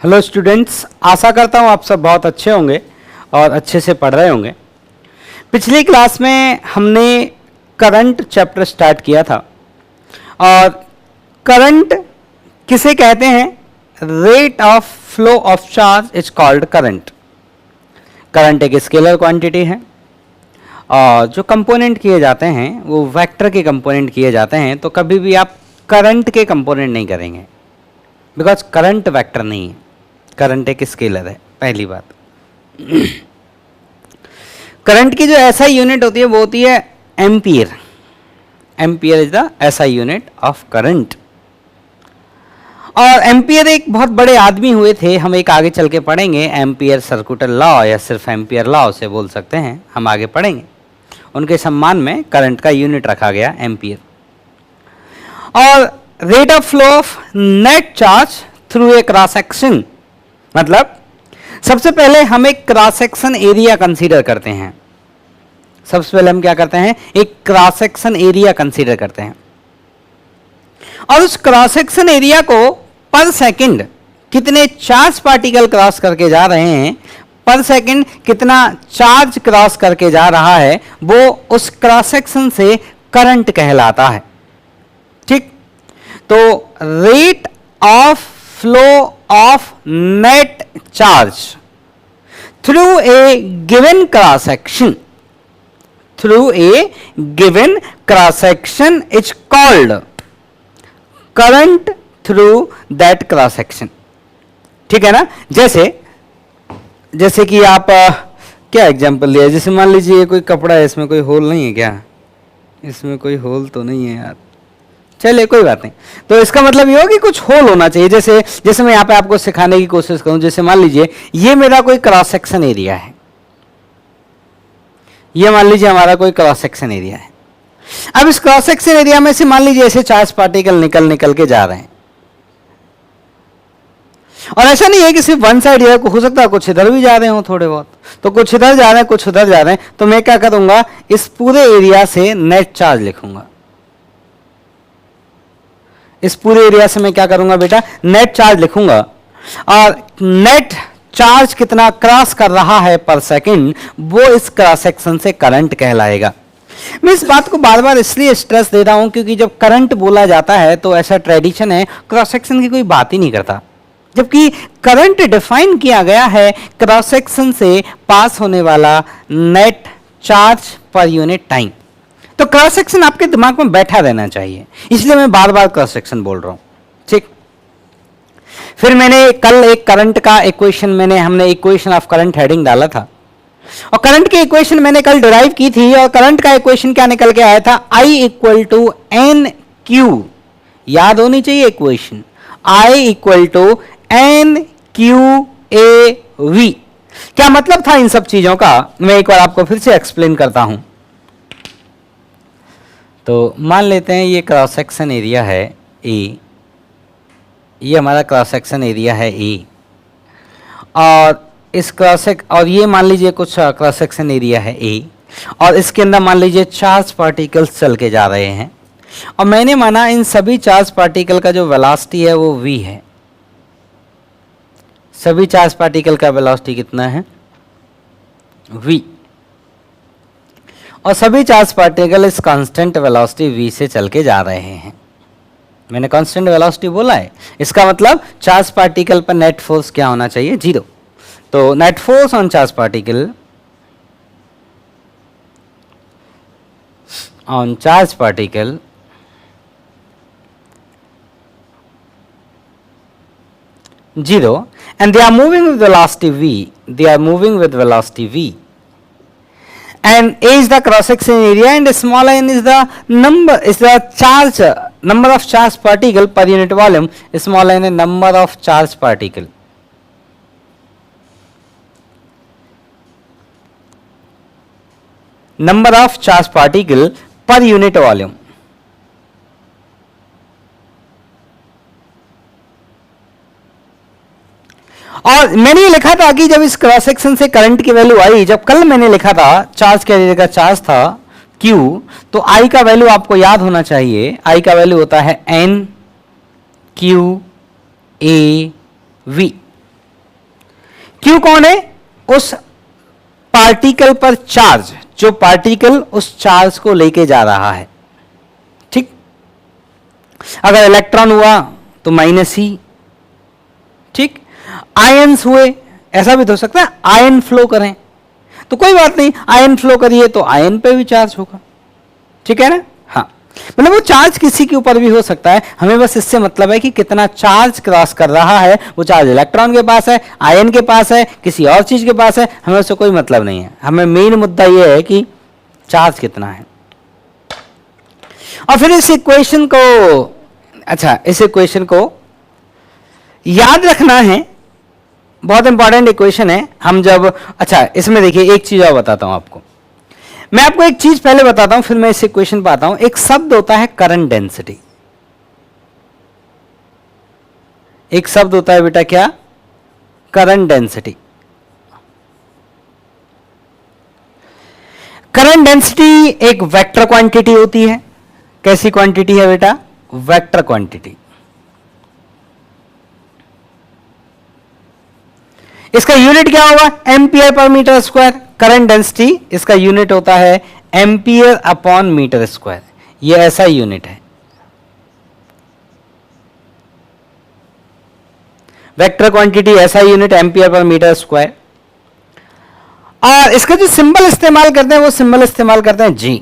Hello students, आशा करता हूँ आप सब बहुत अच्छे होंगे और अच्छे से पढ़ रहे होंगे। पिछली क्लास में हमने करंट चैप्टर स्टार्ट किया था और करंट किसे कहते हैं? Rate of flow of charge is called current. Current एक स्केलर क्वांटिटी है और जो कंपोनेंट किए जाते हैं वो वेक्टर के कंपोनेंट किए जाते हैं। तो कभी भी आप करंट के कंपोनेंट नहीं करेंगे बिकॉज करंट वेक्टर नहीं है, करंट एक स्केलर है। पहली बात, करंट की जो एसआई यूनिट होती है वो होती है ampere. Ampere is the SI unit of current. और एम्पियर एक बहुत बड़े आदमी हुए थे, हम एक आगे चल के पढ़ेंगे। एम्पियर सर्कुलर लॉ या सिर्फ एम्पियर लॉ उसे बोल सकते हैं, हम आगे पढ़ेंगे। उनके सम्मान में करंट का यूनिट रखा गया एम्पियर। और rate of flow of net charge through a cross section, मतलब सबसे पहले हम एक क्रॉस सेक्शन एरिया कंसीडर करते हैं। सबसे पहले हम क्या करते हैं? एक क्रॉस सेक्शन एरिया कंसीडर करते हैं और उस क्रॉस सेक्शन एरिया को पर सेकंड कितने चार्ज पार्टिकल क्रॉस करके जा रहे हैं, पर सेकंड कितना चार्ज क्रॉस करके जा रहा है, वो उस क्रॉस सेक्शन से करंट कहलाता है। ठीक, तो rate of flow of net charge through a given cross section, through a given cross section is called current through that cross section. ठीक है ना? जैसे कि आप क्या एग्जांपल लिया, जैसे मान लीजिए ये कोई कपड़ा है, इसमें कोई होल नहीं है क्या? इसमें कोई होल तो नहीं है यार, चलिए कोई बात नहीं। तो इसका मतलब ये हो कि कुछ होल होना चाहिए। जैसे मैं यहाँ पे आपको सिखाने की कोशिश करूं, जैसे मान लीजिए ये मेरा कोई क्रॉस सेक्शन एरिया है, ये मान लीजिए हमारा कोई क्रॉस सेक्शन एरिया है। अब इस क्रॉस सेक्शन एरिया में से मान लीजिए ऐसे चार्ज पार्टिकल निकल के जा रहे हैं और ऐसा नहीं है कि सिर्फ वन साइड एरिया को, हो सकता है कुछ इधर भी जा रहे हो थोड़े बहुत, तो कुछ इधर जा रहे हैं कुछ उधर जा रहे हैं। तो मैं क्या करूंगा, इस पूरे एरिया से नेट चार्ज लिखूंगा। इस पूरे एरिया से मैं क्या करूंगा बेटा? नेट चार्ज लिखूंगा। और नेट चार्ज कितना क्रॉस कर रहा है पर सेकंड, वो इस क्रॉस सेक्शन से करंट कहलाएगा। मैं इस बात को बार बार इसलिए स्ट्रेस दे रहा हूं क्योंकि जब करंट बोला जाता है तो ऐसा ट्रेडिशन है क्रॉस सेक्शन की कोई बात ही नहीं करता, जबकि करंट डिफाइन किया गया है क्रॉस सेक्शन से पास होने वाला net charge per unit time. तो क्रॉस सेक्शन आपके दिमाग में बैठा रहना चाहिए, इसलिए मैं बार बार क्रॉस सेक्शन बोल रहा हूं। ठीक, फिर मैंने कल एक करंट का इक्वेशन, हमने इक्वेशन ऑफ करंट हेडिंग डाला था और करंट की इक्वेशन मैंने कल डिराइव की थी और करंट का इक्वेशन क्या निकल के आया था? I equal to N Q. याद होनी चाहिए equation, I equal to N Q A V. क्या मतलब था इन सब चीजों का, मैं एक बार आपको फिर से एक्सप्लेन करता हूं। तो मान लेते हैं ये क्रॉस सेक्शन एरिया है ए, ये हमारा क्रॉस सेक्शन एरिया है ए, और इस और ये मान लीजिए कुछ क्रॉस सेक्शन एरिया है ए, और इसके अंदर मान लीजिए चार्ज पार्टिकल्स चल के जा रहे हैं और मैंने माना इन सभी चार्ज पार्टिकल का जो वेलोसिटी है वो v है। सभी चार्ज पार्टिकल का वेलोसिटी कितना है? v। और सभी चार्ज पार्टिकल इस कांस्टेंट वेलोसिटी v से चल के जा रहे हैं। मैंने कांस्टेंट वेलोसिटी बोला है, इसका मतलब चार्ज पार्टिकल पर नेट फोर्स क्या होना चाहिए? 0। तो net force on charge particle on charge particle zero, and they are moving with velocity v. They are moving with velocity v, and a is the cross section area, and small n is the number of charge particle per unit volume. Small n is number of charge particle. Number of charge particle per unit volume. और मैंने ये लिखा था कि जब इस cross section से current की वैल्यू आई, जब कल मैंने लिखा था चार्ज कैरियर का चार्ज था Q, तो I का वैल्यू आपको याद होना चाहिए। I का वैल्यू होता है N Q A V। Q कौन है? उस पार्टिकल पर चार्ज, जो पार्टिकल उस चार्ज को लेके जा रहा है। ठीक, अगर इलेक्ट्रॉन हुआ तो -e। ठीक, आयंस हुए, ऐसा भी तो हो सकता है आयन फ्लो करें, तो कोई बात नहीं, आयन फ्लो करिए तो आयन पे भी चार्ज होगा। ठीक है ना? हाँ, मतलब वो चार्ज किसी के ऊपर भी हो सकता है, हमें बस इससे मतलब है कि कितना चार्ज क्रॉस कर रहा है। वो चार्ज इलेक्ट्रॉन के पास है, आयन के पास है, किसी और चीज के पास है, हमें उससे कोई मतलब नहीं है। हमें मेन मुद्दा यह है कि चार्ज कितना है। और फिर इस इक्वेशन को, अच्छा, इस इक्वेशन को याद रखना है, बहुत इंपॉर्टेंट इक्वेशन है। हम जब, अच्छा, इसमें देखिए एक चीज और बताता हूं आपको। मैं आपको एक चीज पहले बताता हूं, फिर मैं इस इक्वेशन पर आता हूं। एक शब्द होता है करंट डेंसिटी। एक शब्द होता है बेटा क्या? Current density. करंट डेंसिटी एक वेक्टर क्वांटिटी होती है। कैसी क्वांटिटी है बेटा? Vector quantity. इसका यूनिट क्या होगा? Ampere per metre square. Current density, इसका यूनिट होता है एम्पियर अपॉन मीटर स्क्वायर। ये ऐसा यूनिट है। वेक्टर क्वांटिटी ऐसा unit ampere per metre square. और इसका जो सिंबल इस्तेमाल करते हैं वो सिंबल इस्तेमाल करते हैं जी।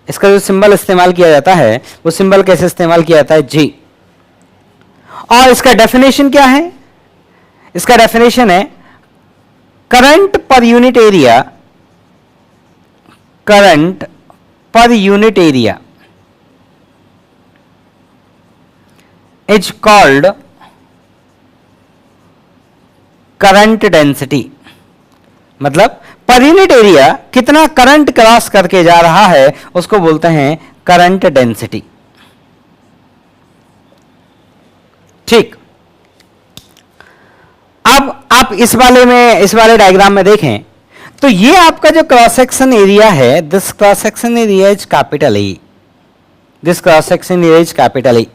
इसका जो सिंबल इस्तेमाल किया जाता है वो सिंबल कैसे इस्तेमाल किया जाता है? जी। और इसका डेफिनेशन क्या है? इसका डेफिनेशन है current per unit area, current per unit area is called current density. मतलब पर यूनिट एरिया कितना करंट क्रॉस करके जा रहा है उसको बोलते हैं करंट डेंसिटी। ठीक, अब आप इस वाले डायग्राम में देखें तो ये आपका जो क्रॉस सेक्शन एरिया है, this cross section area is capital A, this cross section area is capital A.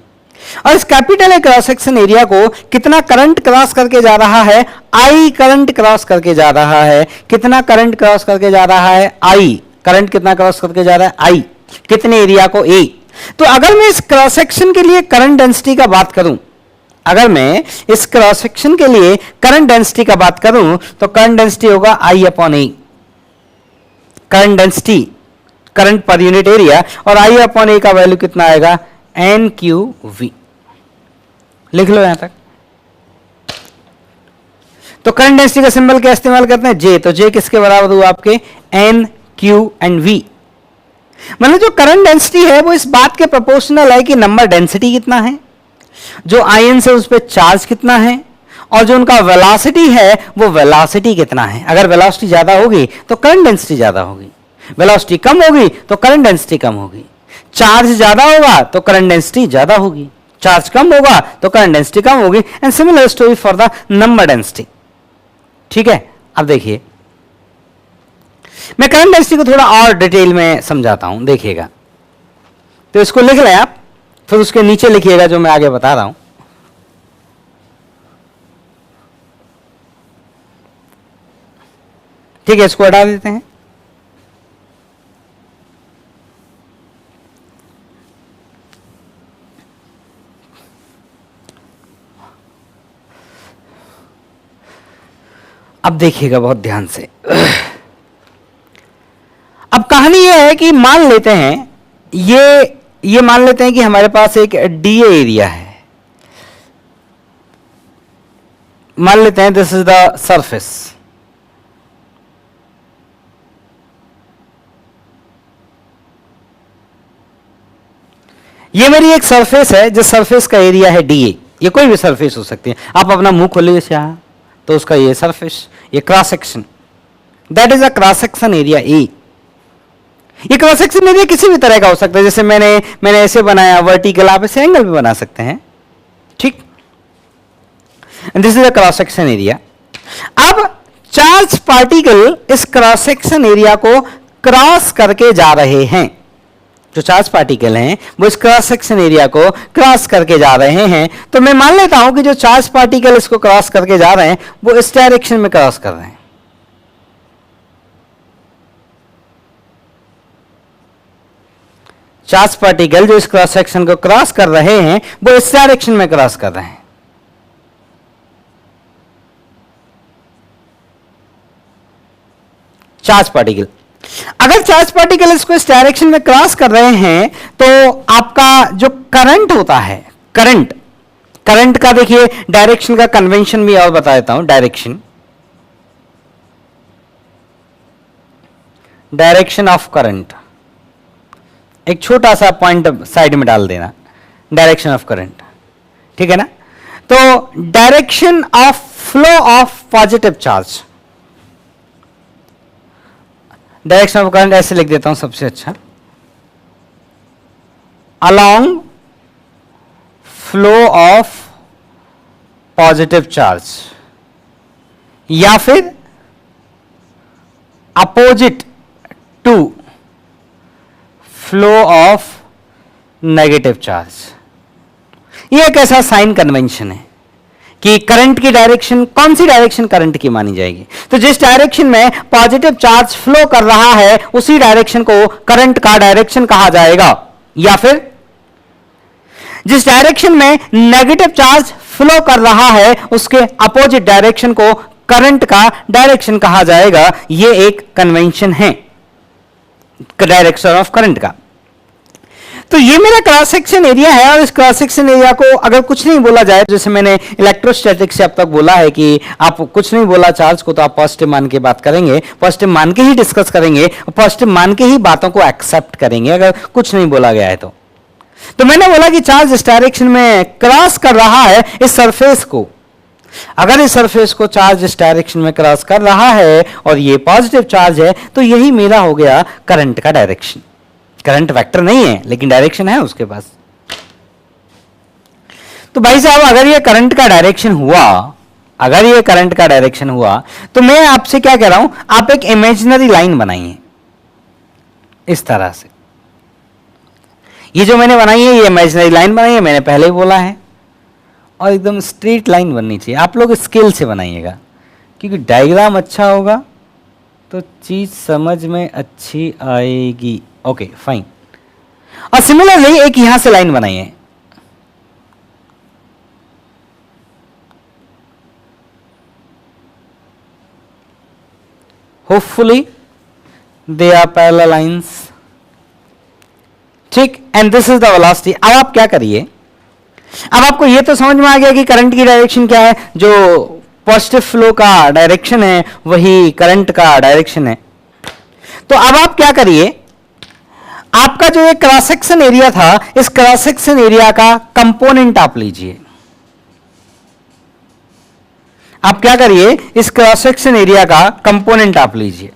और इस capital A cross section area को कितना करंट क्रॉस करके जा रहा है? आई करंट क्रॉस करके जा रहा है। कितना करंट क्रॉस करके जा रहा है? आई। करंट कितना क्रॉस करके जा रहा है? आई। कितने एरिया को? ए। तो अगर मैं इस क्रॉस सेक्शन के लिए करंट डेंसिटी का बात करूं, अगर मैं इस क्रॉस सेक्शन के लिए करंट डेंसिटी का बात करूं तो करंट डेंसिटी होगा I upon A. Current density, current per unit area, और आई अपॉन ए का वैल्यू कितना आएगा? N Q V. लिख लो यहां तक। तो करंट डेंसिटी का सिंबल क्या इस्तेमाल करते हैं? जे। तो जे किसके बराबर हुआ आपके? N Q and V. मतलब जो करंट डेंसिटी है वो इस बात के प्रोपोर्शनल है कि नंबर डेंसिटी कितना है, जो आयन से उस पर चार्ज कितना है, और जो उनका वेलोसिटी है वो वेलोसिटी कितना है। अगर वेलोसिटी ज्यादा होगी तो करंट डेंसिटी ज्यादा होगी, वेलोसिटी कम होगी तो करंट डेंसिटी कम होगी। चार्ज ज्यादा होगा तो करंट डेंसिटी ज्यादा होगी, चार्ज कम होगा तो करंट डेंसिटी कम होगी, and similar story for the number density. ठीक है, अब देखिए मैं करंट डेंसिटी को थोड़ा और डिटेल में समझाता हूं, देखिएगा। तो इसको लिख लें आप, फिर उसके नीचे लिखिएगा जो मैं आगे बता रहा हूं। ठीक है, इसको हटा देते हैं। अब देखिएगा बहुत ध्यान से। अब कहानी यह है कि मान लेते हैं ये मान लेते हैं कि हमारे पास एक डीए एरिया है। मान लेते हैं दिस इज द सरफेस। ये मेरी एक सरफेस है जिस सरफेस का एरिया है डीए। ये कोई भी सरफेस हो सकती है, आप अपना मुंह खोलिए यहां तो उसका ये सरफेस, ये cross section, that is a cross section area A. ये क्रॉस सेक्शन एरिया किसी भी तरह का हो सकता है, जैसे मैंने ऐसे बनाया वर्टिकल, आप ऐसे एंगल भी बना सकते हैं। ठीक, this is a cross section area. अब चार्ज पार्टिकल इस क्रॉस सेक्शन एरिया को क्रॉस करके जा रहे हैं। जो चार्ज पार्टिकल हैं वो इस क्रॉस सेक्शन एरिया को क्रॉस करके जा रहे हैं, तो मैं मान लेता हूं कि जो चार्ज पार्टिकल इसको क्रॉस करके जा रहे हैं वो इस डायरेक्शन में क्रॉस कर रहे हैं। चार्ज पार्टिकल जो इस क्रॉस सेक्शन को क्रॉस कर रहे हैं वो इस डायरेक्शन में क्रॉस कर रहे हैं। चार्ज पार्टिकल, अगर चार्ज पार्टिकल इसको इस डायरेक्शन में क्रॉस कर रहे हैं तो आपका जो करंट होता है, करंट का देखिए डायरेक्शन का कन्वेंशन भी और बता देता हूं। डायरेक्शन ऑफ करंट, एक छोटा सा पॉइंट साइड में डाल देना, डायरेक्शन ऑफ करंट, ठीक है ना। तो direction of flow of positive charge, direction of current ऐसे लिख देता हूं सबसे अच्छा, along flow of positive charge, या फिर opposite to flow of negative charge. यह एक ऐसा साइन कन्वेंशन है कि करंट की डायरेक्शन, कौन सी डायरेक्शन करंट की मानी जाएगी, तो जिस डायरेक्शन में पॉजिटिव चार्ज फ्लो कर रहा है उसी डायरेक्शन को करंट का डायरेक्शन कहा जाएगा, या फिर जिस डायरेक्शन में नेगेटिव चार्ज फ्लो कर रहा है उसके अपोजिट डायरेक्शन को करंट का डायरेक्शन कहा जाएगा। यह एक कन्वेंशन है डायरेक्शन ऑफ करंट का। तो ये मेरा क्रॉस सेक्शन एरिया है, और इस क्रॉस सेक्शन एरिया को अगर कुछ नहीं बोला जाए, जैसे मैंने इलेक्ट्रोस्टैटिक्स से अब तक बोला है कि आप कुछ नहीं बोला चार्ज को तो आप पॉजिटिव मान के बात करेंगे, पॉजिटिव मान के ही डिस्कस करेंगे, पॉजिटिव मान के ही बातों को एक्सेप्ट करेंगे अगर कुछ नहीं बोला गया है तो मैंने बोला कि चार्ज इस डायरेक्शन में क्रॉस कर रहा है इस सरफेस को, अगर इस सरफेस को चार्ज इस डायरेक्शन में क्रॉस कर रहा है और ये पॉजिटिव चार्ज है तो यही मेरा हो गया करंट का डायरेक्शन। करंट वेक्टर नहीं है लेकिन डायरेक्शन है उसके पास। तो भाई साहब अगर ये करंट का डायरेक्शन हुआ, अगर ये करंट का डायरेक्शन हुआ तो मैं आपसे क्या कह रहा हूं, आप एक इमेजिनरी लाइन बनाइए इस तरह से। ये जो मैंने बनाई है ये इमेजिनरी लाइन बनाई है, मैंने पहले ही बोला है, और एकदम स्ट्रेट लाइन बननी चाहिए। आप लोग स्केल से बनाइएगा क्योंकि डायग्राम अच्छा होगा तो चीज समझ में अच्छी आएगी। Okay fine. और सिमिलरली एक यहां से लाइन बनाइए, hopefully they are parallel lines, ठीक, and this is the velocity. अब आप क्या करिए, अब आपको यह तो समझ में आ गया कि करंट की डायरेक्शन क्या है, जो पॉजिटिव फ्लो का डायरेक्शन है वही करंट का डायरेक्शन है। तो अब आप क्या करिए, आपका जो ये क्रॉस सेक्शन एरिया था इस क्रॉस सेक्शन एरिया का कंपोनेंट आप लीजिए। आप क्या करिए, इस क्रॉस सेक्शन एरिया का कंपोनेंट आप लीजिए।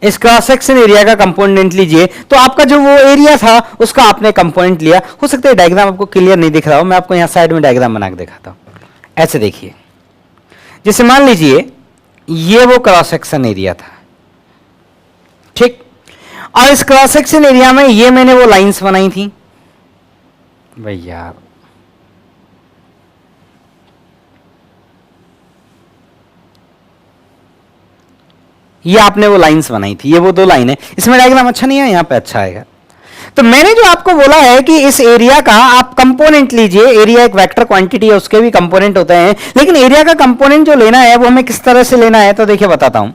इस क्रॉस सेक्शन एरिया का कंपोनेंट लीजिए। तो आपका जो वो एरिया था उसका आपने कंपोनेंट लिया। हो सकता है डायग्राम आपको क्लियर नहीं दिख रहा हो, मैं आपको यहां साइड में डायग्राम बना के दिखाता हूं। ऐसे देखिए, जैसे मान लीजिए ये वो क्रॉस सेक्शन एरिया था, ठीक, और इस क्रॉस सेक्शन एरिया में ये मैंने वो लाइंस बनाई थी। भैया ये आपने वो लाइंस बनाई थी, ये वो दो लाइन है। इसमें डायग्राम अच्छा नहीं है, यहां पे अच्छा आएगा। तो मैंने जो आपको बोला है कि इस एरिया का आप कंपोनेंट लीजिए। एरिया एक वेक्टर क्वांटिटी है, उसके भी कंपोनेंट होते हैं, लेकिन एरिया का कंपोनेंट जो लेना है वो हमें किस तरह से लेना है तो देखिए बताता हूं।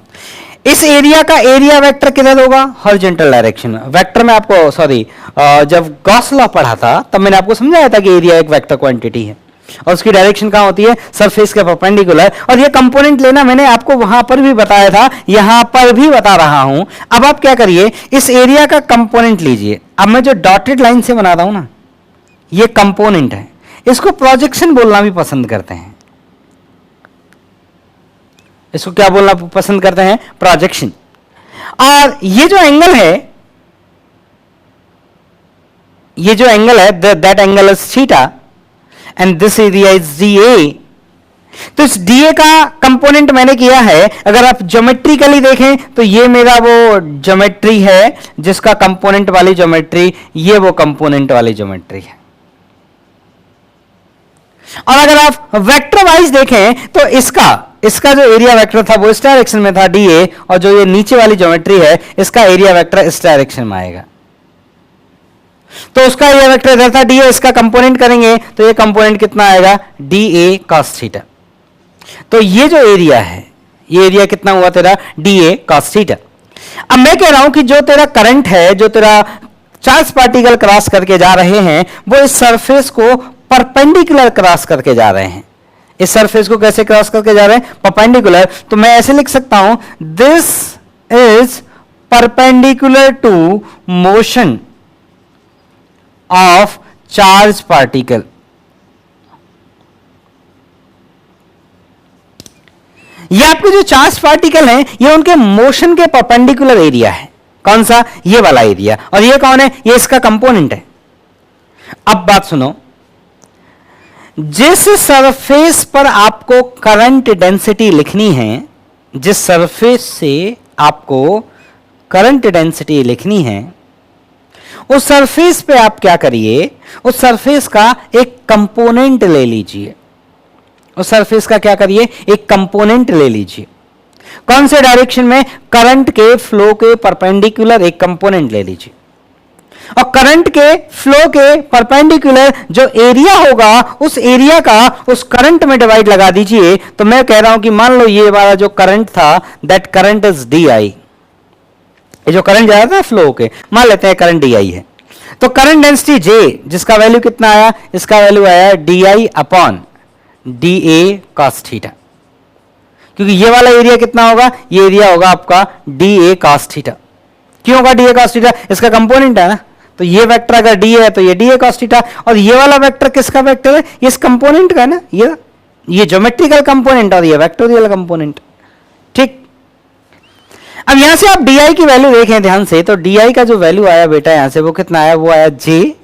इस एरिया का एरिया वेक्टर किधर होगा, हॉरिजॉन्टल डायरेक्शन में। वेक्टर में आपको जब गॉस लॉ पढ़ा था तब मैंने आपको समझाया था कि एरिया एक वेक्टर क्वांटिटी है और उसकी डायरेक्शन कहां होती है, सरफेस के परपेंडिकुलर। और ये कंपोनेंट लेना मैंने आपको वहां पर भी बताया था, यहां पर भी बता रहा हूं। अब आप क्या करिए, इस एरिया का कंपोनेंट लीजिए। अब मैं जो डॉटेड लाइन से बना रहा हूं ना, ये कंपोनेंट है। इसको प्रोजेक्शन बोलना भी पसंद करते हैं। इसको क्या बोलना पसंद करते हैं, प्रोजेक्शन। और ये जो एंगल है, ये जो एंगल है, that angle is theta, and this area is dA, तो इस डीए का कंपोनेंट मैंने किया है। अगर आप ज्योमेट्रिकली देखें तो ये मेरा वो ज्योमेट्री है जिसका कंपोनेंट वाली ज्योमेट्री, ये वो कंपोनेंट वाली ज्योमेट्री है। और अगर आप वेक्टर वाइज देखें तो इसका जो एरिया वेक्टर था वो इस डायरेक्शन में था डीए, और जो ये नीचे वाली ज्योमेट्री है इसका एरिया वेक्टर इस डायरेक्शन में आएगा। तो उसका एरिया वेक्टर इधर था डीए, इसका कंपोनेंट करेंगे तो ये कंपोनेंट कितना आएगा, डीए कॉस थीटा। तो ये जो एरिया है, ये एरिया कितना हुआ तेरा, डीए कॉस थीटा। अब मैं कह रहा हूं कि जो तेरा करंट है, जो तेरा चार्ज पार्टिकल क्रॉस करके जा रहे हैं, वो इस सरफेस को परपेंडिकुलर क्रॉस करके जा रहे हैं। इस सरफेस को कैसे क्रॉस करके जा रहे हैं, परपेंडिकुलर। तो मैं ऐसे लिख सकता हूं, this is perpendicular to motion of charge particle. ये आपके जो चार्ज पार्टिकल हैं, ये उनके मोशन के परपेंडिकुलर एरिया है। कौन सा, ये वाला एरिया। और ये कौन है, ये इसका कंपोनेंट है। अब बात सुनो, जिस सरफेस पर आपको करंट डेंसिटी लिखनी है, जिस सरफेस से आपको करंट डेंसिटी लिखनी है, उस सरफेस पे आप क्या करिए, उस सरफेस का एक कंपोनेंट ले लीजिए। उस सरफेस का क्या करिए, एक कंपोनेंट ले लीजिए। कौन से डायरेक्शन में, करंट के फ्लो के परपेंडिकुलर एक कंपोनेंट ले लीजिए। और करंट के फ्लो के परपेंडिकुलर जो एरिया होगा, उस एरिया का उस करंट में डिवाइड लगा दीजिए। तो मैं कह रहा हूं कि मान लो ये वाला जो करंट था, that current is D I. ये जो करंट जा रहा था फ्लो के, मान लेते हैं करंट डी आई है। तो करंट डेंसिटी जे, जिसका वैल्यू कितना आया, इसका वैल्यू आया D I upon D A cos theta. क्योंकि ये वाला एरिया कितना होगा, ये एरिया होगा आपका डी ए कॉस थीटा। क्यों होगा डी ए कॉस थीटा, इसका कंपोनेंट है ना। तो ये वेक्टर अगर डी है तो ये डी ए कॉस थीटा, और ये वाला वेक्टर किसका वेक्टर है, ये इस कंपोनेंट का है ना, ये ज्योमेट्रिकल कंपोनेंट और ये वेक्टोरियल कंपोनेंट। ठीक, अब यहां से आप डी आई की वैल्यू देखें ध्यान से, तो डी आई का जो वैल्यू आया बेटा यहां से, वो कितना आया, वो आया J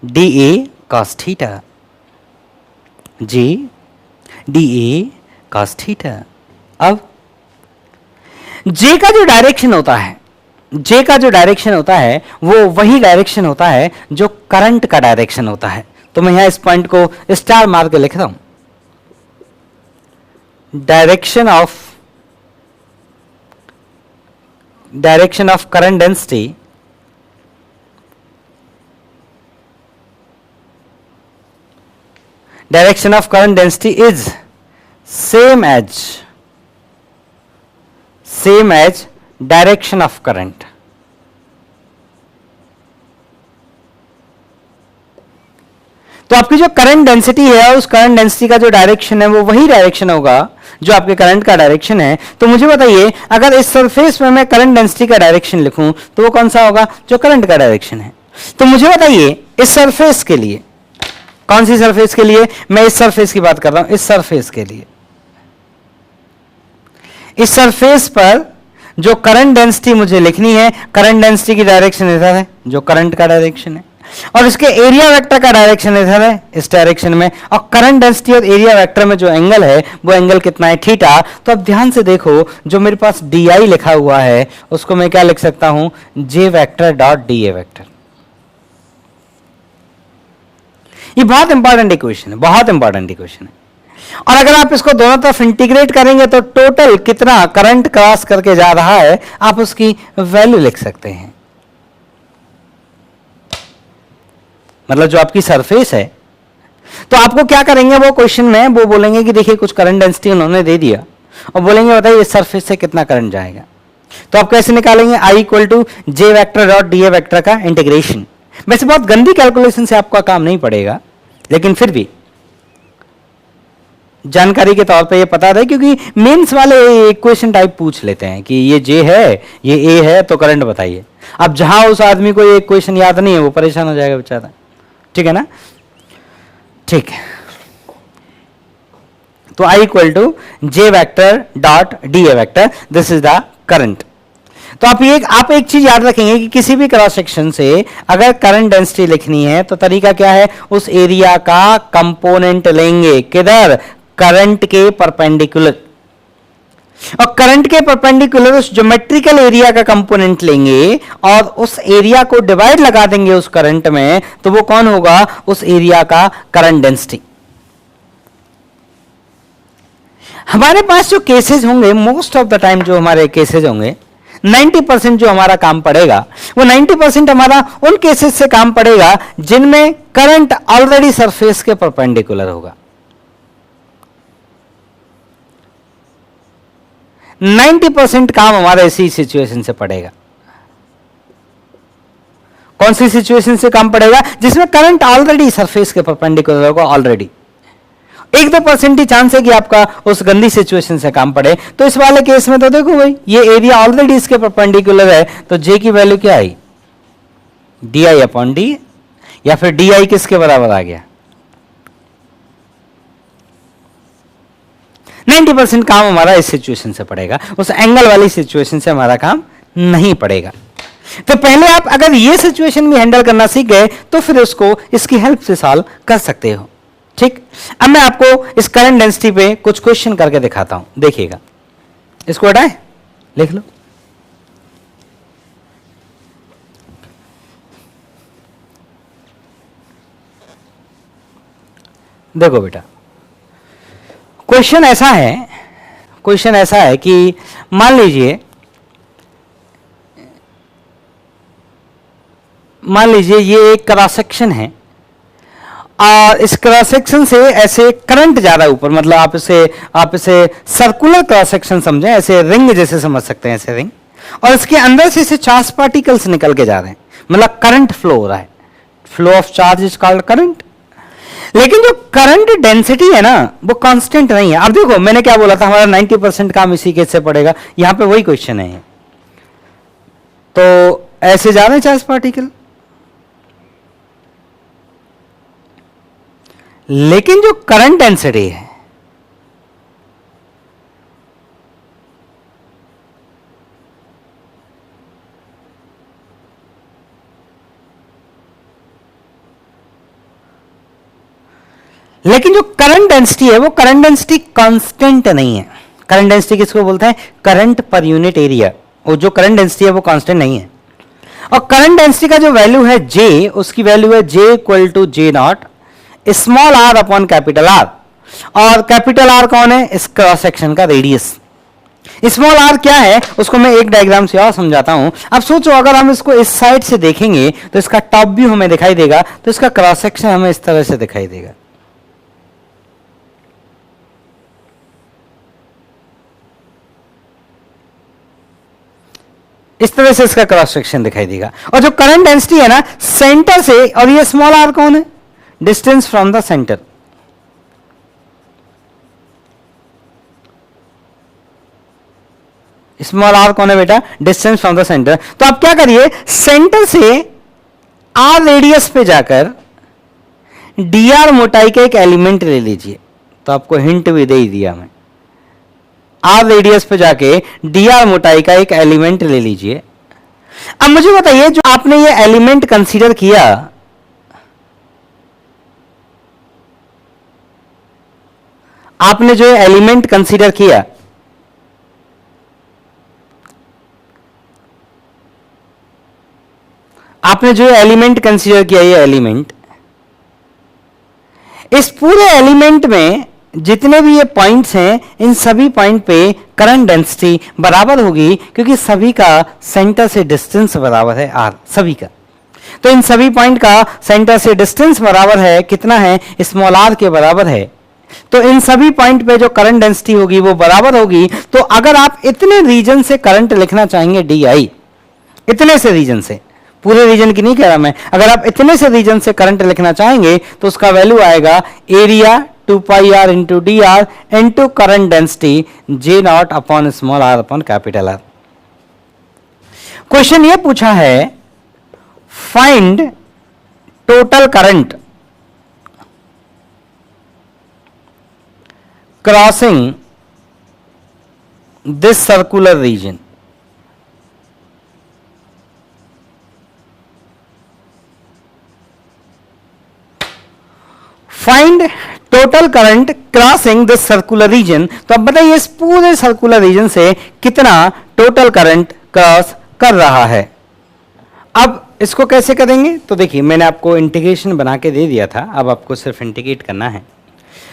D A cos theta. J D A cos theta. अब जे का जो डायरेक्शन होता है, जे का जो डायरेक्शन होता है वो वही डायरेक्शन होता है जो करंट का डायरेक्शन होता है। तो मैं यहां इस पॉइंट को स्टार मार के लिख रहा हूं, direction of current density direction of current density is same as direction of current। तो आपकी जो करंट डेंसिटी है, उस करंट डेंसिटी का जो डायरेक्शन है वो वही डायरेक्शन होगा जो आपके करंट का डायरेक्शन है। तो मुझे बताइए, अगर इस सरफेस में मैं करंट डेंसिटी का डायरेक्शन लिखूं तो वो कौन सा होगा, जो करंट का डायरेक्शन है। तो मुझे बताइए, इस सरफेस के लिए, कौन सी सरफेस के लिए, मैं इस सरफेस की बात कर रहा हूं, इस सरफेस के लिए, इस सरफेस पर जो करंट डेंसिटी मुझे लिखनी है, करंट डेंसिटी की डायरेक्शन इधर है, जो करंट का डायरेक्शन है, और इसके एरिया वेक्टर का डायरेक्शन इधर है, इस डायरेक्शन में, और करंट डेंसिटी और एरिया वेक्टर में जो एंगल है वो एंगल कितना है, थीटा। तो अब ध्यान से देखो, जो मेरे पास डी आई लिखा हुआ है उसको मैं क्या लिख सकता हूं, J vector dot D A vector. ये बहुत इंपॉर्टेंट इक्वेशन है, बहुत इंपॉर्टेंट इक्वेशन है। और अगर आप इसको दोनों तरफ इंटीग्रेट करेंगे तो टोटल कितना करंट क्रॉस करके जा रहा है आप उसकी वैल्यू लिख सकते हैं। मतलब जो आपकी सरफेस है, तो आपको क्या करेंगे, वो क्वेश्चन में वो बोलेंगे कि देखिए कुछ करंट डेंसिटी उन्होंने दे दिया और बोलेंगे बताइए इस सरफेस से कितना करंट जाएगा। तो आप कैसे निकालेंगे, I equal to J vector dot D A vector का इंटीग्रेशन। वैसे बहुत गंदी कैलकुलेशन से आपका काम नहीं पड़ेगा, लेकिन फिर भी जानकारी के तौर पे ये पता रहे, क्योंकि मेंस वाले इक्वेशन टाइप पूछ लेते हैं कि ये जे है, ये ए है, तो करंट बताइए। अब जहां उस आदमी को ये इक्वेशन याद नहीं है वो परेशान हो जाएगा बेचारा। ठीक है ना, ठीक है। तो I equal to J vector dot D A vector, this is the current. तो आप एक चीज याद रखेंगे कि किसी भी क्रॉस सेक्शन से अगर करंट डेंसिटी लिखनी है तो तरीका क्या है, उस एरिया का कंपोनेंट लेंगे, किधर, करंट के परपेंडिकुलर, और करंट के परपेंडिकुलर उस ज्योमेट्रिकल एरिया का कंपोनेंट लेंगे और उस एरिया को डिवाइड लगा देंगे उस करंट में, तो वो कौन होगा, उस एरिया का करंट डेंसिटी। हमारे पास जो केसेस होंगे, मोस्ट ऑफ द टाइम जो हमारे केसेस होंगे, 90% जो हमारा काम पड़ेगा, वो 90% हमारा उन केसेस से काम पड़ेगा जिनमें करंट ऑलरेडी सरफेस के परपेंडिकुलर होगा। 90% काम हमारा इसी सिचुएशन से पड़ेगा। कौन सी सिचुएशन से काम पड़ेगा, जिसमें करंट ऑलरेडी सरफेस के परपेंडिकुलर होगा ऑलरेडी। 1-2% ही चांस है कि आपका उस गंदी सिचुएशन से काम पड़े। तो इस वाले केस में तो देखो भाई, ये एरिया ऑलरेडी इसके परपेंडिकुलर है, तो जे की वैल्यू क्या आई, डी अपॉन डी, या फिर डी आई किसके बराबर आ गया, 90% काम हमारा इस सिचुएशन से पड़ेगा, उस एंगल वाली सिचुएशन से हमारा काम नहीं पड़ेगा। तो पहले आप अगर ये सिचुएशन भी हैंडल करना सीख गए तो फिर उसको इसकी हेल्प से सॉल्व कर सकते हो। ठीक, अब मैं आपको इस करंट डेंसिटी पे कुछ क्वेश्चन करके दिखाता हूं, देखिएगा। इसको हटाए, लिख लो। देखो बेटा, क्वेश्चन ऐसा है कि मान लीजिए ये एक क्रॉस सेक्शन है और इस क्रॉस सेक्शन से ऐसे करंट जा रहा है ऊपर, मतलब आप इसे सर्कुलर क्रॉस सेक्शन समझें, ऐसे रिंग जैसे समझ सकते हैं, ऐसे रिंग, और इसके अंदर से चार्ज पार्टिकल्स निकल के जा रहे हैं, मतलब करंट फ्लो हो रहा है। Flow of charge is called current. लेकिन जो करंट डेंसिटी है ना, वो कांस्टेंट नहीं है। अब देखो, मैंने क्या बोला था, हमारा 90% काम इसी केस से पड़ेगा, यहां पे वही क्वेश्चन है। तो ऐसे जा रहे हैं चार्ज पार्टिकल, लेकिन जो करंट डेंसिटी है वो करंट डेंसिटी कांस्टेंट नहीं है। करंट डेंसिटी किसको बोलते हैं, करंट पर यूनिट एरिया। और जो करंट डेंसिटी है वो कांस्टेंट नहीं है। और करंट डेंसिटी का जो वैल्यू है जे, उसकी वैल्यू है J equal to J nought small R upon capital R. और कैपिटल आर कौन है, इस क्रॉस सेक्शन का रेडियस। स्मॉल आर क्या है, उसको मैं एक डायग्राम से और समझाता हूं। अब सोचो, अगर हम इसको इस साइड से देखेंगे तो इसका टॉप व्यू हमें दिखाई देगा, तो इसका क्रॉस सेक्शन हमें इस तरह से दिखाई देगा। इस तरह से इसका क्रॉस सेक्शन दिखाई देगा। और जो करंट डेंसिटी है ना, सेंटर से, और ये स्मॉल आर कौन है, distance from the centre. Small R कौन है बेटा, डिस्टेंस फ्रॉम द सेंटर। तो आप क्या करिए, सेंटर से आर रेडियस पे जाकर डी आर मोटाई का एक एलिमेंट ले लीजिए। तो आपको हिंट भी दे ही दिया मैं, आर रेडियस पे जाके डी आर मोटाई का एक एलिमेंट ले लीजिए। अब मुझे बताइए, जो आपने ये एलिमेंट कंसीडर किया, आपने जो एलिमेंट कंसीडर किया, ये एलिमेंट, इस पूरे एलिमेंट में जितने भी ये पॉइंट्स हैं, इन सभी पॉइंट पे करंट डेंसिटी बराबर होगी, क्योंकि सभी का सेंटर से डिस्टेंस बराबर है आर, सभी का। तो इन सभी पॉइंट का सेंटर से डिस्टेंस बराबर है, कितना है, स्मॉल आर के बराबर है। तो इन सभी पॉइंट पे जो करंट डेंसिटी होगी वो बराबर होगी। तो अगर आप इतने रीजन से करंट लिखना चाहेंगे डी आई, इतने से रीजन से, पूरे रीजन की नहीं कह रहा मैं, अगर आप इतने से रीजन से करंट लिखना चाहेंगे तो उसका वैल्यू आएगा area 2 pi R into D R into current density J not upon small R upon capital R. Question ये पूछा है, find total current crossing this circular region. Find total current crossing this circular region, तो अब बताइए इस पूरे circular region से कितना टोटल करंट क्रॉस कर रहा है। अब इसको कैसे करेंगे, तो देखिए मैंने आपको इंटीग्रेशन बना के दे दिया था, अब आपको सिर्फ इंटीग्रेट करना है।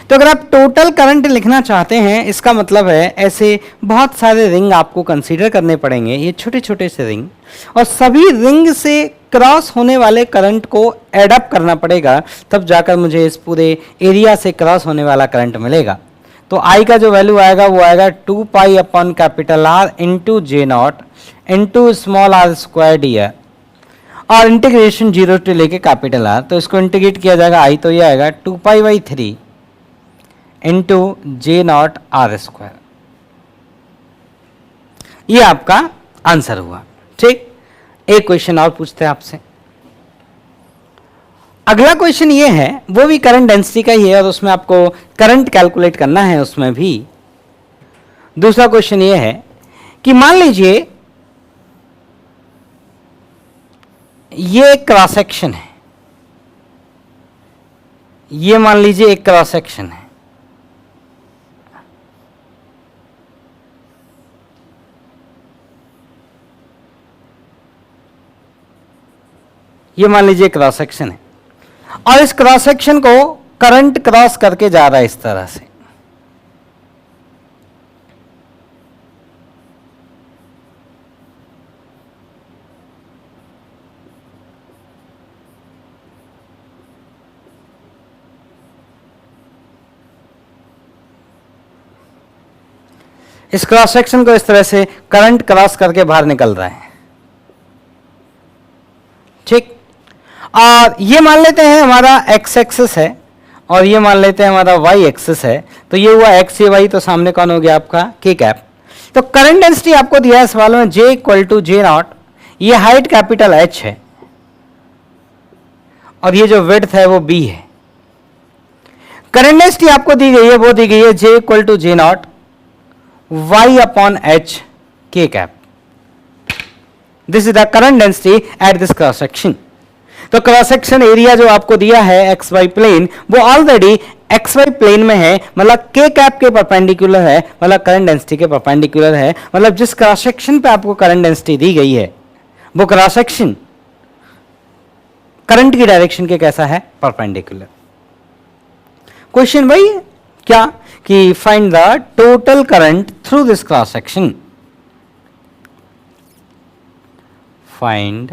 तो अगर आप टोटल करंट लिखना चाहते हैं, इसका मतलब है ऐसे बहुत सारे रिंग आपको कंसीडर करने पड़ेंगे, ये छोटे छोटे से रिंग, और सभी रिंग से क्रॉस होने वाले करंट को एड अप करना पड़ेगा, तब जाकर मुझे इस पूरे एरिया से क्रॉस होने वाला करंट मिलेगा। तो आई का जो वैल्यू आएगा वो आएगा 2 pi upon capital R into J not into small R square D R, और इंटीग्रेशन 0 टू लेके कैपिटल आर, तो इसको इंटीग्रेट किया जाएगा, आई तो ये आएगा 2 pi by 3 into J not R square. ये आपका आंसर हुआ। ठीक, एक क्वेश्चन और पूछते हैं आपसे। अगला क्वेश्चन ये है, वो भी करंट डेंसिटी का ही है, और उसमें आपको करंट कैलकुलेट करना है उसमें भी। दूसरा क्वेश्चन ये है कि मान लीजिए ये क्रॉस सेक्शन है, ये मान लीजिए एक क्रॉस सेक्शन है, ये मान लीजिए क्रॉस सेक्शन है, और इस क्रॉस सेक्शन को करंट क्रॉस करके जा रहा है इस तरह से। इस क्रॉस सेक्शन को इस तरह से करंट क्रॉस करके बाहर निकल रहा है। ठीक, और ये मान लेते हैं हमारा एक्स एक्सिस है, और ये मान लेते हैं हमारा वाई एक्सिस है, तो ये हुआ एक्स, ये वाई, तो सामने कौन हो गया आपका के कैप। तो करंट डेंसिटी आपको दिया है सवाल में जे इक्वल टू जे नॉट, ये हाइट कैपिटल एच है, और ये जो विड्थ है वो बी है। करंट डेंसिटी आपको दी गई है, वो दी गई है J equal to J nought y upon h k cap. This is the current density at this cross section. तो क्रॉस सेक्शन एरिया जो आपको दिया है एक्स वाई प्लेन, वो ऑलरेडी एक्स वाई प्लेन में है, मतलब के कैप के परपेंडिकुलर है, मतलब करंट डेंसिटी के परपेंडिकुलर है, मतलब जिस क्रॉस सेक्शन पे आपको करंट डेंसिटी दी गई है वो क्रॉस सेक्शन करंट की डायरेक्शन के कैसा है, परपेंडिकुलर। क्वेश्चन वही है क्या कि find the total current through this cross section. Find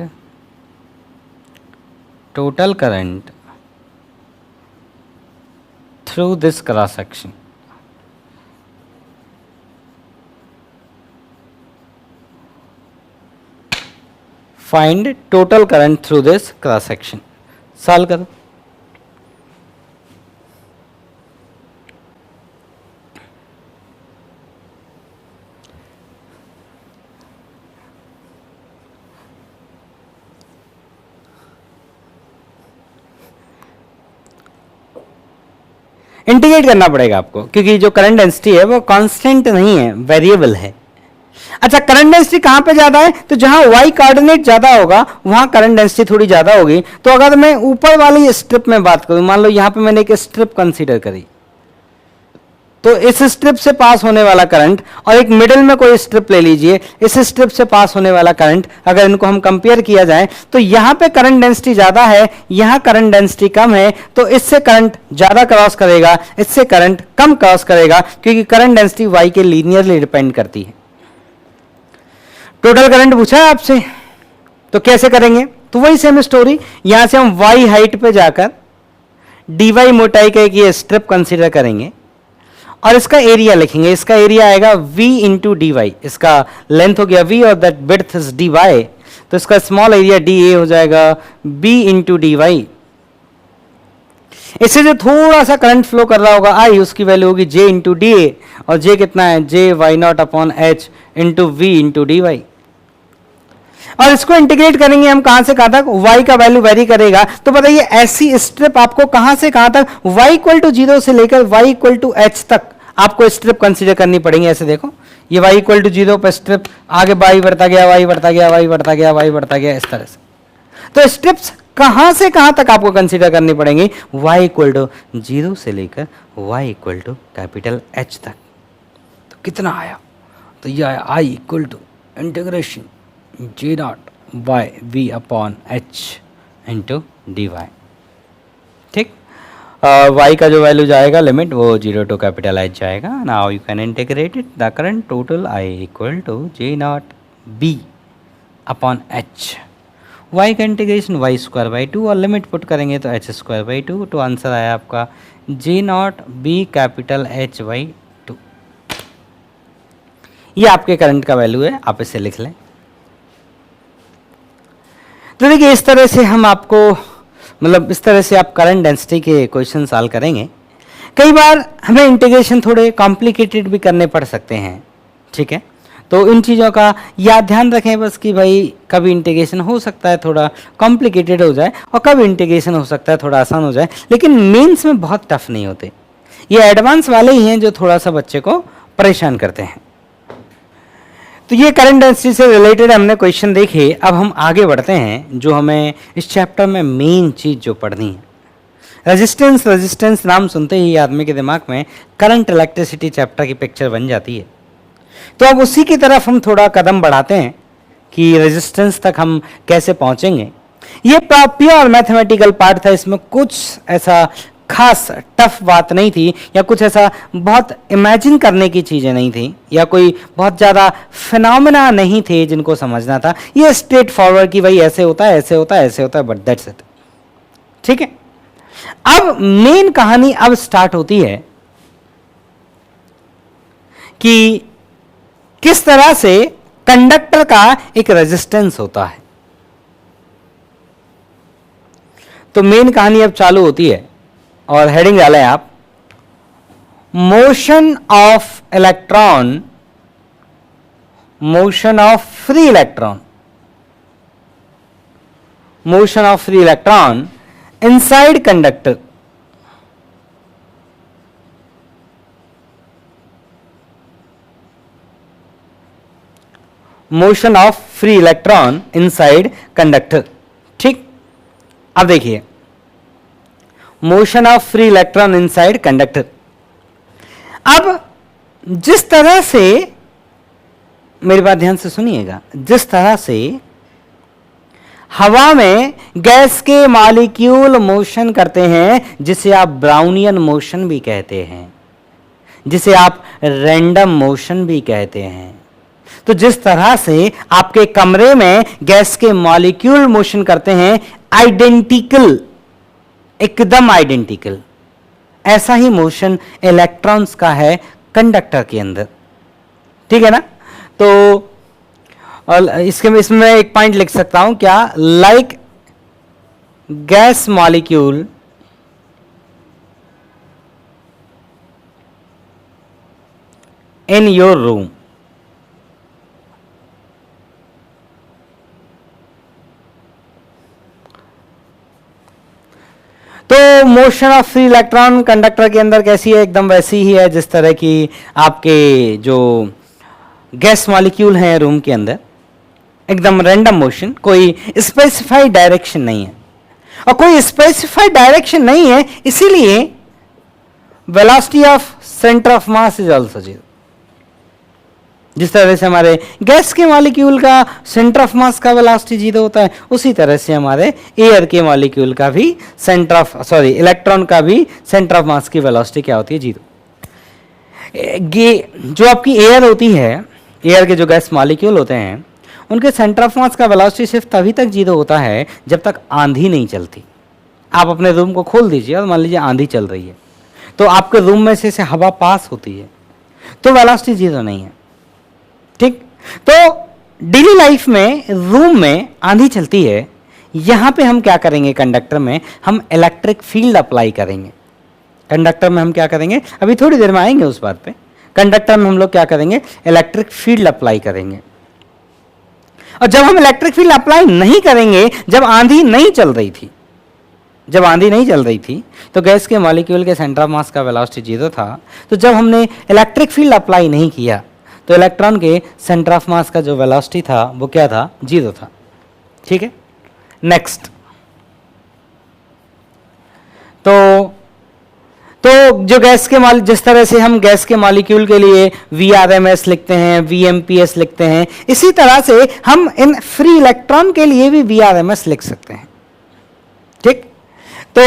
total current through this cross section. Find total current through this cross section. Solve करो। इंटीग्रेट करना पड़ेगा आपको, क्योंकि जो करंट डेंसिटी है वो कांस्टेंट नहीं है, वेरिएबल है। अच्छा, करंट डेंसिटी कहां पे ज्यादा है, तो जहां y कोऑर्डिनेट ज्यादा होगा वहां करंट डेंसिटी थोड़ी ज्यादा होगी। तो अगर मैं ऊपर वाली स्ट्रिप में बात करूं, मान लो यहां पे मैंने एक स्ट्रिप कंसीडर करी, तो इस स्ट्रिप से पास होने वाला करंट, और एक मिडिल में कोई स्ट्रिप ले लीजिए, इस स्ट्रिप से पास होने वाला करंट, अगर इनको हम कंपेयर किया जाए तो यहां पे करंट डेंसिटी ज्यादा है, यहां करंट डेंसिटी कम है, तो इससे करंट ज्यादा क्रॉस करेगा, इससे करंट कम क्रॉस करेगा, क्योंकि करंट डेंसिटी y के लीनियरली डिपेंड करती है। टोटल करंट पूछा है आपसे, तो कैसे करेंगे, तो वही सेम स्टोरी, यहां से हम y हाइट पे जाकर dy मोटाई का एक ये स्ट्रिप कंसीडर करेंगे, और इसका एरिया लिखेंगे। इसका एरिया आएगा v इंटू डी वाई, इसका लेंथ हो गया v और दैट विड्थ इज dy, तो इसका स्मॉल एरिया dA हो जाएगा b इंटू डी वाई। इससे जो थोड़ा सा करंट फ्लो कर रहा होगा I, उसकी वैल्यू होगी j इंटू डी ए, और j कितना है, j Y not upon H into V into D Y. और इसको इंटीग्रेट करेंगे हम कहां से कहां तक, y का वैल्यू वेरी करेगा। तो बताइए ऐसी स्ट्रिप आपको कहां से कहां तक, y इक्वल टू 0 से लेकर y इक्वल टू h तक आपको स्ट्रिप कंसीडर करनी पड़ेगी। ऐसे देखो, ये y इक्वल टू 0 पर स्ट्रिप, आगे y बढ़ता गया, y बढ़ता गया, y बढ़ता गया, y बढ़ता गया, इस तरह से। तो स्ट्रिप्स कहां से कहां तक आपको कंसीडर करनी पड़ेंगी, y इक्वल टू 0 से लेकर y equal to capital H तक। तो कितना आया, तो यह आया I equal to integration J not by V upon H into D Y. ठीक, y का जो वैल्यू जाएगा लिमिट वो 0 टू कैपिटल H जाएगा। Now you can integrate it, the current total I equal to J not B upon H, y का integration y square by 2 और limit put करेंगे तो h स्क्वायर बाई 2। तो answer आया आपका J not B capital H by 2। ये आपके current का वैल्यू है, आप इसे लिख लें। तो देखिए इस तरह से हम आपको, मतलब इस तरह से आप करंट डेंसिटी के क्वेश्चन सॉल्व करेंगे। कई बार हमें इंटीग्रेशन थोड़े कॉम्प्लिकेटेड भी करने पड़ सकते हैं, ठीक है। तो इन चीज़ों का याद ध्यान रखें बस कि भाई कभी इंटीग्रेशन हो सकता है थोड़ा कॉम्प्लिकेटेड हो जाए और कभी इंटीग्रेशन हो सकता है थोड़ा आसान हो जाए, लेकिन मेंस में बहुत टफ नहीं होते। ये एडवांस वाले ही हैं जो थोड़ा सा बच्चे को परेशान करते हैं। तो ये करंट डेंसिटी से रिलेटेड हमने क्वेश्चन देखे। अब हम आगे बढ़ते हैं, जो हमें इस चैप्टर में मेन चीज़ जो पढ़नी है, रेजिस्टेंस। रेजिस्टेंस नाम सुनते ही आदमी के दिमाग में करंट इलेक्ट्रिसिटी चैप्टर की पिक्चर बन जाती है। तो अब उसी की तरफ हम थोड़ा कदम बढ़ाते हैं कि रेजिस्टेंस तक हम कैसे पहुंचेंगे। ये प्योर मैथमेटिकल पार्ट था, इसमें कुछ ऐसा खास टफ बात नहीं थी या कुछ ऐसा बहुत इमेजिन करने की चीज़ें नहीं थी या कोई बहुत ज़्यादा फिनोमेना नहीं थे जिनको समझना था। ये स्ट्रेट फॉरवर्ड कि भाई ऐसे होता है ऐसे होता है ऐसे होता है, बट दैट्स इट। ठीक है, अब मेन कहानी अब स्टार्ट होती है कि किस तरह से कंडक्टर का एक रेजिस्टेंस होता है। तो मेन कहानी अब चालू होती है और हेडिंग डालें आप, motion of electron, motion of free electron, motion of free electron inside conductor. Motion of free electron inside conductor. ठीक, अब देखिए motion of free electron inside conductor. अब जिस तरह से, मेरी बात ध्यान से सुनिएगा, जिस तरह से हवा में गैस के मॉलिक्यूल मोशन करते हैं, जिसे आप ब्राउनियन मोशन भी कहते हैं, जिसे आप रैंडम मोशन भी कहते हैं, तो जिस तरह से आपके कमरे में गैस के मॉलिक्यूल मोशन करते हैं, आइडेंटिकल, एकदम आइडेंटिकल, ऐसा ही मोशन इलेक्ट्रॉन्स का है कंडक्टर के अंदर। ठीक है ना। तो इसमें एक पॉइंट लिख सकता हूं क्या, like gas molecule in your room. तो motion of free electron conductor के अंदर कैसी है, एकदम वैसी ही है जिस तरह की आपके जो गैस मॉलिक्यूल हैं रूम के अंदर, एकदम रैंडम मोशन, कोई स्पेसिफाइड डायरेक्शन नहीं है। और कोई स्पेसिफाइड डायरेक्शन नहीं है, इसीलिए velocity of centre of mass is also zero. जिस तरह से हमारे गैस के मॉलिक्यूल का सेंटर ऑफ मास का वेलोसिटी जीरो होता है, उसी तरह से हमारे एयर के मॉलिक्यूल का भी इलेक्ट्रॉन का भी सेंटर ऑफ मास की वेलोसिटी क्या होती है, जीरो। जो आपकी एयर होती है, एयर के जो गैस मॉलिक्यूल होते हैं, उनके सेंटर ऑफ मास का वेलोसिटी सिर्फ तभी तक जीरो होता है जब तक आंधी नहीं चलती। आप अपने रूम को खोल दीजिए और मान लीजिए आंधी चल रही है, तो आपके रूम में से हवा पास होती है, तो वेलोसिटी जीरो नहीं है। ठीक, तो डेली लाइफ में रूम में आंधी चलती है, यहां पे हम क्या करेंगे, कंडक्टर में हम इलेक्ट्रिक फील्ड अप्लाई करेंगे। कंडक्टर में हम क्या करेंगे, अभी थोड़ी देर में आएंगे उस बात पे। कंडक्टर में हम लोग क्या करेंगे, इलेक्ट्रिक फील्ड अप्लाई करेंगे। और जब हम इलेक्ट्रिक फील्ड अप्लाई नहीं करेंगे, जब आंधी नहीं चल रही थी, जब आंधी नहीं चल रही थी, तो गैस के मॉलिक्यूल के सेंटर ऑफ मास का वेलोसिटी जीरो था। तो जब हमने इलेक्ट्रिक फील्ड अप्लाई नहीं किया, तो इलेक्ट्रॉन के सेंटर ऑफ मास का जो वेलोसिटी था वो क्या था, जीरो था। ठीक है, नेक्स्ट तो जो गैस के जिस तरह से हम गैस के मॉलिक्यूल के लिए VRMS लिखते हैं, VMPS लिखते हैं, इसी तरह से हम इन फ्री इलेक्ट्रॉन के लिए भी VRMS लिख सकते हैं। ठीक, तो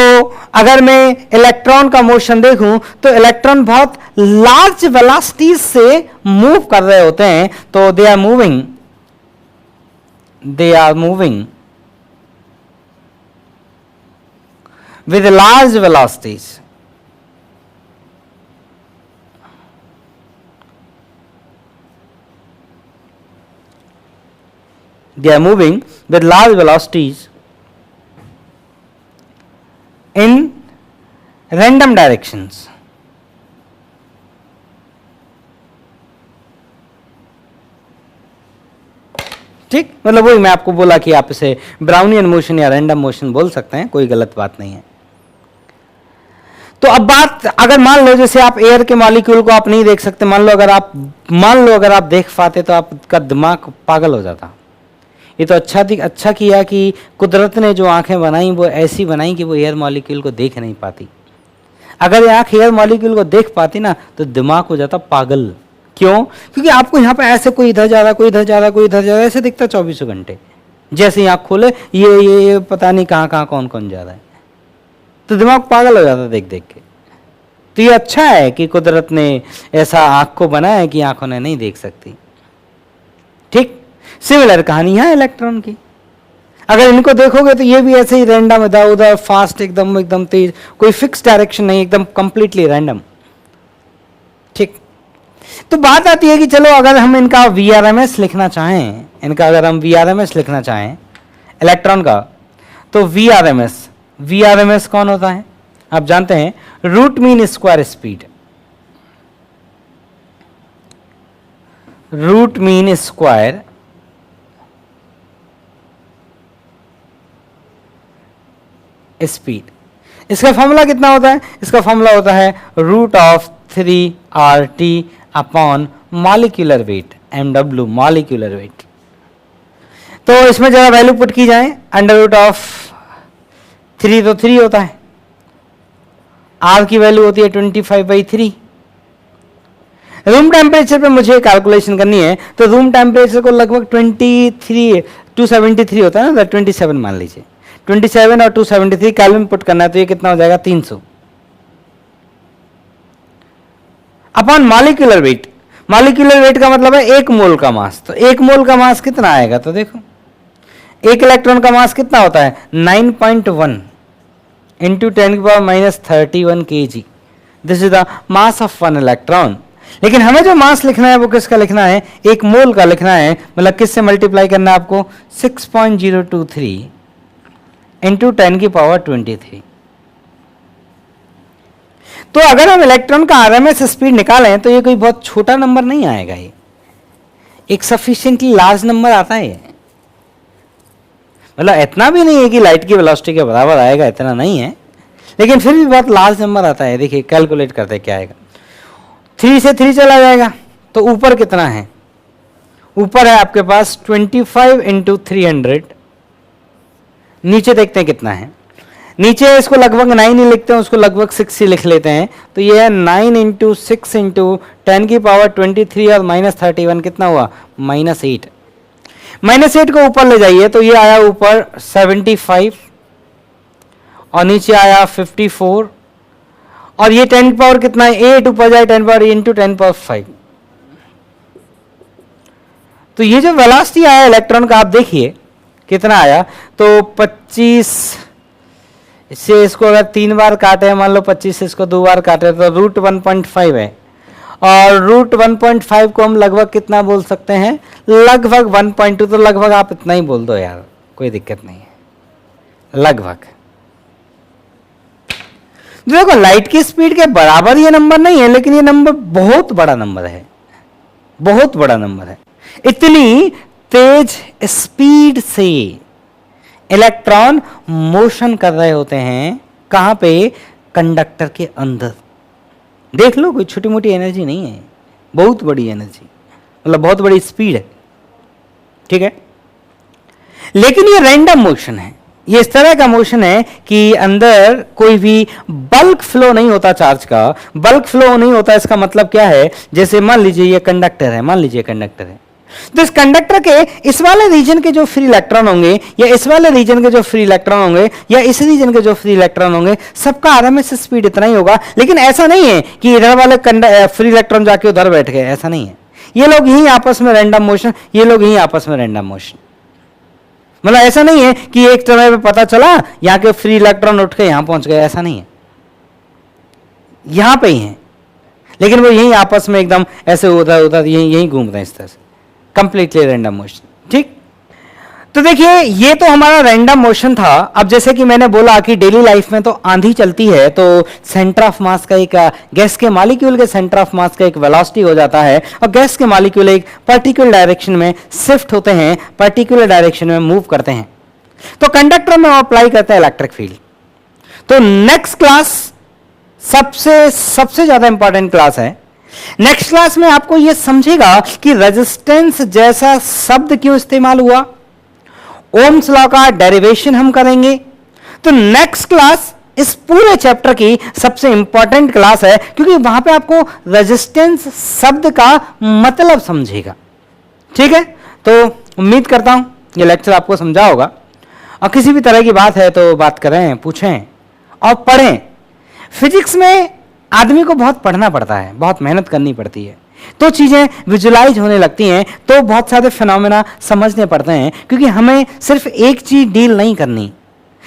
अगर मैं इलेक्ट्रॉन का मोशन देखूं तो इलेक्ट्रॉन बहुत लार्ज वेलोसिटीज से मूव कर रहे होते हैं, तो they are moving with large velocities. They are moving with large velocities in random directions. ठीक, मतलब वही मैं आपको बोला कि आप इसे ब्राउनियन मोशन या रैंडम मोशन बोल सकते हैं, कोई गलत बात नहीं है। तो अब बात, अगर मान लो जैसे आप एयर के मॉलिक्यूल को आप नहीं देख सकते, मान लो अगर आप देख पाते तो आपका दिमाग पागल हो जाता। ये तो अच्छा किया कि कुदरत ने जो आंखें बनाई वो ऐसी बनाई कि वो एयर मॉलिक्यूल को देख नहीं पाती। अगर ये आंख एयर मॉलिक्यूल को देख पाती ना तो दिमाग हो जाता पागल। क्यों? क्योंकि आपको यहाँ पे ऐसे कोई इधर जा रहा, कोई इधर जा रहा, कोई इधर जा रहा, ऐसे दिखता 24 घंटे। जैसे ही आँख खोले ये पता नहीं कहाँ कौन कौन जा रहा है, तो दिमाग पागल हो जाता देख देख के। तो ये अच्छा है कि कुदरत ने ऐसा आँख को बनाया कि आँखों ने नहीं देख सकती। ठीक, सिमिलर कहानी है इलेक्ट्रॉन की। अगर इनको देखोगे तो ये भी ऐसे ही रैंडम, इधर उधर फास्ट, एकदम तेज, कोई फिक्स डायरेक्शन नहीं, एकदम कंप्लीटली रैंडम। ठीक, तो बात आती है कि चलो अगर हम इनका VRMS लिखना चाहें, इलेक्ट्रॉन का, तो VRMS कौन होता है? आप जानते हैं, root mean square speed. Root mean square speed. इसका फॉर्मूला कितना होता है? इसका फॉर्मूला होता है √3RT upon molecular weight, MW molecular weight. तो इसमें जरा वैल्यू पुट की जाए, √3 तो 3 होता है, R की वैल्यू होती है 25/3। रूम टेम्परेचर पे मुझे कैलकुलेशन करनी है, तो रूम टेम्परेचर को लगभग 273 होता है ना, 27 मान लीजिए, 27 और 273 केल्विन पुट करना है, तो ये कितना हो जाएगा? 300 upon molecular wait. Molecular weight का मतलब है 1 मोल का मास। तो 1 मोल का मास कितना आएगा? तो देखो, एक इलेक्ट्रॉन का मास कितना होता है? 9.1 into 10⁻31 kg। This is the mass of 1 electron. लेकिन हमें जो मास लिखना है वो किसका लिखना है? 1 मोल का लिखना है। मतलब किससे मल्टीप्लाई करना है आपको? 6.023 इंटू 10⁻23। तो अगर हम इलेक्ट्रॉन का RMS स्पीड निकालें तो ये कोई बहुत छोटा नंबर नहीं आएगा, ये एक सफिशिएंटली लार्ज नंबर आता है। मतलब इतना भी नहीं है कि लाइट की वेलोसिटी के बराबर आएगा, इतना नहीं है, लेकिन फिर भी बहुत लार्ज नंबर आता है। देखिए कैलकुलेट करते क्या आएगा। 3 से 3 चला जाएगा, तो ऊपर कितना है? ऊपर है आपके पास 25 इंटू 300। नीचे देखते हैं कितना है। नीचे इसको लगभग 9 ही लिखते हैं, उसको लगभग 6 ही लिख लेते हैं। तो ये है 9 इंटू 6 इंटू 10⁻23 और -31 कितना हुआ? -8। -8 को ऊपर ले जाइए तो ये आया ऊपर 75 और नीचे आया 54 और ये 10 पावर कितना है? 8 ऊपर जाए 10 पावर इंटू 10⁻5। तो ये जो वेलोसिटी आया इलेक्ट्रॉन का, आप देखिए कितना आया। तो 25 इससे इसको अगर 3 बार काटे, मान लो 25 से इसको 2 बार काटे, तो √1.5 है। और √1.5 को हम लगभग कितना बोल सकते हैं? लगभग 1.2। तो लगभग आप इतना ही बोल दो यार, कोई दिक्कत नहीं है, लगभग। देखो लाइट की स्पीड के बराबर ये नंबर नहीं है, लेकिन ये नंबर बहुत बड़ा नंबर है, बहुत बड़ा नंबर है। इतनी तेज स्पीड से इलेक्ट्रॉन मोशन कर रहे होते हैं। कहां पे? कंडक्टर के अंदर। देख लो, कोई छोटी मोटी एनर्जी नहीं है, बहुत बड़ी एनर्जी, मतलब बहुत बड़ी स्पीड है। ठीक है, लेकिन ये रैंडम मोशन है। ये इस तरह का मोशन है कि अंदर कोई भी बल्क फ्लो नहीं होता चार्ज का। बल्क फ्लो नहीं होता इसका मतलब क्या है, जैसे मान लीजिए ये कंडक्टर है, मान लीजिए कंडक्टर है, तो इस कंडक्टर के इस वाले रीजन के जो फ्री इलेक्ट्रॉन होंगे या इस वाले रीजन के जो फ्री इलेक्ट्रॉन होंगे या इस रीजन के जो फ्री इलेक्ट्रॉन होंगे, सबका आरएमएस स्पीड इतना ही होगा। लेकिन ऐसा नहीं है कि इधर वाले फ्री इलेक्ट्रॉन जाके उधर बैठ गए, ऐसा नहीं है। ये लोग यही आपस में रैंडम मोशन, ये लोग यही आपस में रैंडम मोशन। मतलब ऐसा नहीं है कि एक समय पे पता चला यहां के फ्री इलेक्ट्रॉन उठ के यहां पहुंच गए, ऐसा नहीं है। यहां पे ही है, लेकिन वो यही आपस में एकदम ऐसे उधर उधर यही घूमते हैं इस तरह से, कंप्लीटली रैंडम मोशन। ठीक, तो देखिए ये तो हमारा रैंडम मोशन था। अब जैसे कि मैंने बोला कि डेली लाइफ में तो आंधी चलती है तो सेंटर ऑफ मास का एक गैस के मॉलिक्यूल के सेंटर ऑफ मास का एक वेलोसिटी हो जाता है और गैस के मॉलिक्यूल एक पर्टिकुलर डायरेक्शन में शिफ्ट होते हैं, पर्टिकुलर डायरेक्शन में मूव करते हैं। तो कंडक्टर में अप्लाई करते हैं इलेक्ट्रिक फील्ड। तो नेक्स्ट क्लास सबसे ज्यादा इंपॉर्टेंट क्लास है। नेक्स्ट क्लास में आपको यह समझेगा कि रेजिस्टेंस जैसा शब्द क्यों इस्तेमाल हुआ, ओम्स लॉ का डेरिवेशन हम करेंगे। तो नेक्स्ट क्लास इस पूरे चैप्टर की सबसे इंपॉर्टेंट क्लास है, क्योंकि वहां पे आपको रेजिस्टेंस शब्द का मतलब समझेगा। ठीक है, तो उम्मीद करता हूं ये लेक्चर आपको समझा होगा, और किसी भी तरह की बात है तो बात करें, पूछें और पढ़ें। फिजिक्स में आदमी को बहुत पढ़ना पड़ता है, बहुत मेहनत करनी पड़ती है, तो चीजें विजुलाइज होने लगती हैं, तो बहुत सारे फिनोमेना समझने पड़ते हैं। क्योंकि हमें सिर्फ एक चीज डील नहीं करनी,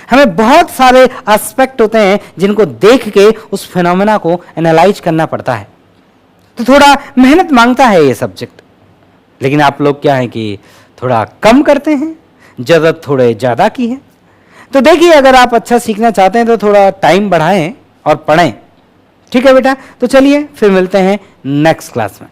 हमें बहुत सारे एस्पेक्ट होते हैं जिनको देख के उस फिनोमेना को एनालाइज करना पड़ता है। तो थोड़ा मेहनत मांगता है ये सब्जेक्ट, लेकिन आप लोग क्या है कि थोड़ा कम करते हैं, जरूरत थोड़े ज्यादा की है। तो देखिए, अगर आप अच्छा सीखना चाहते हैं तो थोड़ा टाइम बढ़ाएं और पढ़ें। ठीक है बेटा, तो चलिए फिर मिलते हैं नेक्स्ट क्लास में।